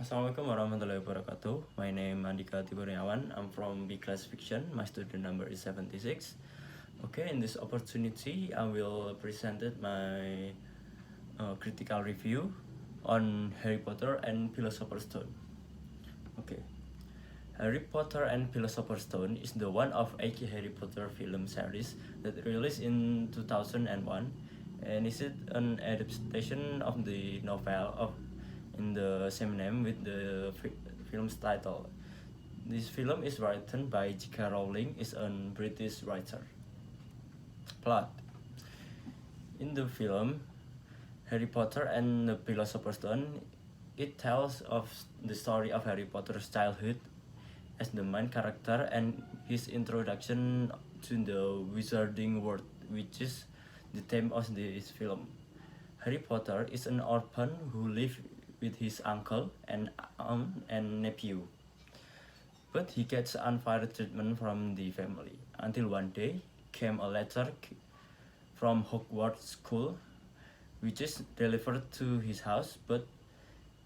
Assalamualaikum warahmatullahi wabarakatuh. My name Andika Dwi Kurniawan. I'm from B Class Fiction. My student number is 76. Okay, in this opportunity, I will present my critical review on Harry Potter and Philosopher's Stone. Okay, Harry Potter and Philosopher's Stone is the one of 8 Harry Potter film series that released in 2001, and is it an adaptation of the novel of in the same name with the film's title. This film is written by J.K. Rowling, is a British writer. Plot. In the film, Harry Potter and the Philosopher's Stone, it tells of the story of Harry Potter's childhood as the main character and his introduction to the wizarding world, which is the theme of this film. Harry Potter is an orphan who lives with his uncle and aunt and nephew, but he gets unfair treatment from the family until one day came a letter from Hogwarts School, which is delivered to his house, but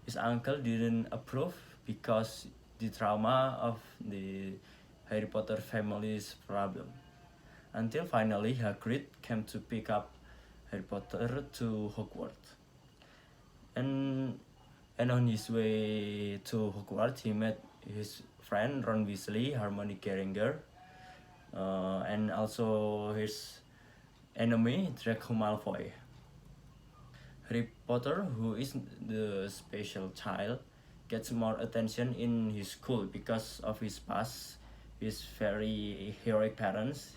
his uncle didn't approve because the trauma of the Harry Potter family's problem. Until finally Hagrid came to pick up Harry Potter to Hogwarts. And on his way to Hogwarts, he met his friend Ron Weasley, Hermione Granger, and also his enemy Draco Malfoy. Harry Potter, who is the special child, gets more attention in his school because of his past, his very heroic parents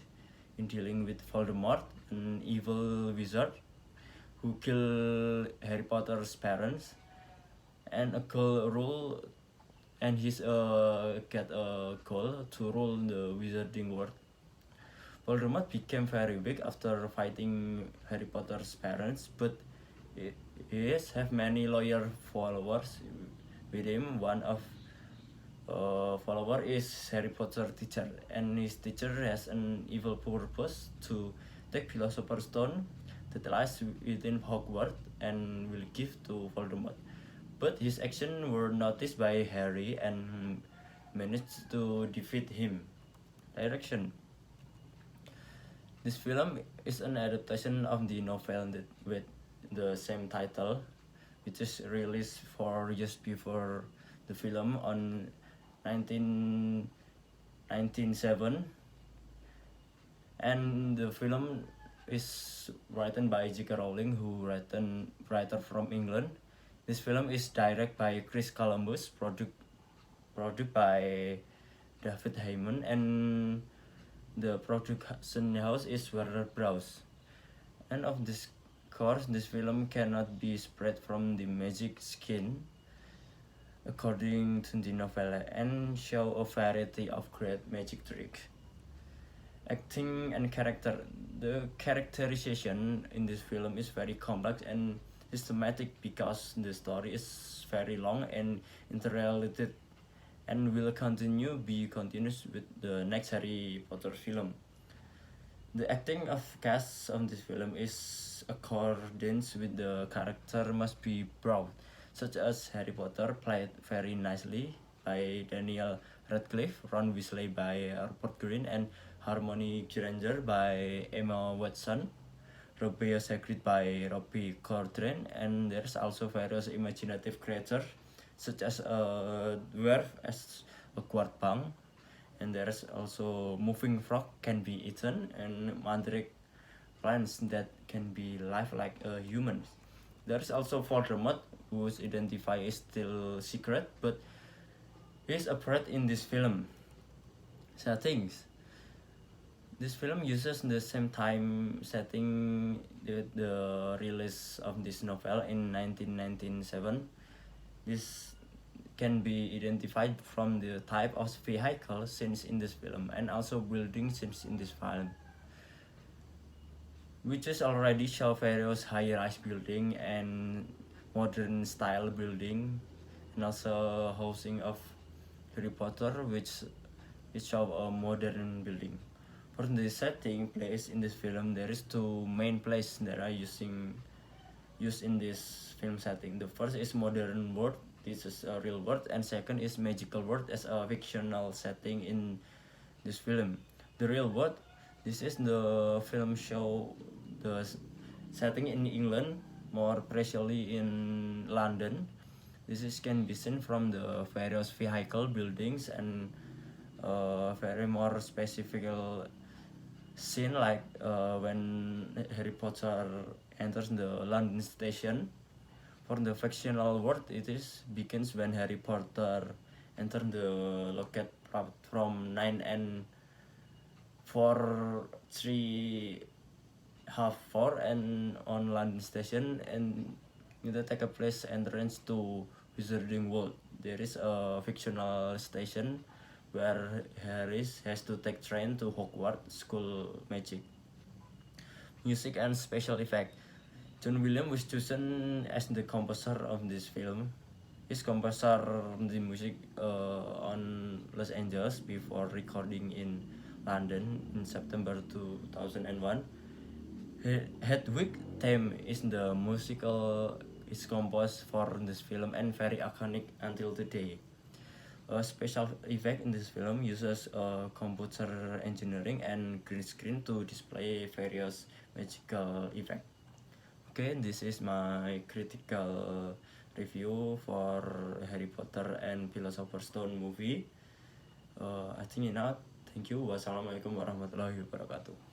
in dealing with Voldemort, an evil wizard who killed Harry Potter's parents, and a goal rule, and he's get a goal to rule the wizarding world. Voldemort became very weak after fighting Harry Potter's parents, but he have many loyal followers with him. One of follower is Harry Potter teacher, and his teacher has an evil purpose to take Philosopher's Stone that lies within Hogwarts and will give to Voldemort. But his actions were noticed by Harry and managed to defeat him. Direction. This film is an adaptation of the novel with the same title, which is released 4 years before the film on 1997. And the film is written by J.K. Rowling, who writer from England. This film is directed by Chris Columbus, produced by David Heyman, and the production house is Warner Bros. And of this course, this film cannot be spread from the magic skin, according to the novel, and show a variety of great magic tricks. Acting and character. The characterization in this film is very complex and systematic because the story is very long and interrelated, and will be continuous with the next Harry Potter film. The acting of cast of this film is accordance with the character must be broad, such as Harry Potter played very nicely by Daniel Radcliffe, Ron Weasley by Rupert Grint, and Hermione Granger by Emma Watson, Rubeus Hagrid by Robbie Coltrane, and there's also various imaginative creatures such as a dwarf as a quart-bang, and there's also moving frog can be eaten, and mandrake plants that can be live like a human. There's also Voldemort, whose identity is still secret, but he's appeared in this film. Settings. This film uses the same time setting with the release of this novel in 1997. This can be identified from the type of vehicle scenes in this film and also building scenes in this film, which is already show various high-rise building and modern style building, and also housing of Harry Potter, which show a modern building. For the setting place in this film, there is 2 main places that are used in this film setting. The first is modern world, this is a real world, and second is magical world as a fictional setting in this film. The real world, this is the film show the setting in England, more precisely in London. This is can be seen from the various vehicle buildings and very more specific scene like when Harry Potter enters the London station. For the fictional world, it is begins when Harry Potter enters the locket from 9 and 4 3 half 4 and on London station, and it take a place entrance to Wizarding World. There is a fictional station where Harry has to take train to Hogwarts School Magic. Music and special effect. John Williams was chosen as the composer of this film. His composer the music on Los Angeles before recording in London in September 2001. Hedwig theme is the musical is composed for this film and very iconic until today. A special effect in this film uses computer engineering and green screen to display various magical effects. Okay, this is my critical review for Harry Potter and Philosopher's Stone movie. I think enough. Thank you. Wassalamualaikum warahmatullahi wabarakatuh.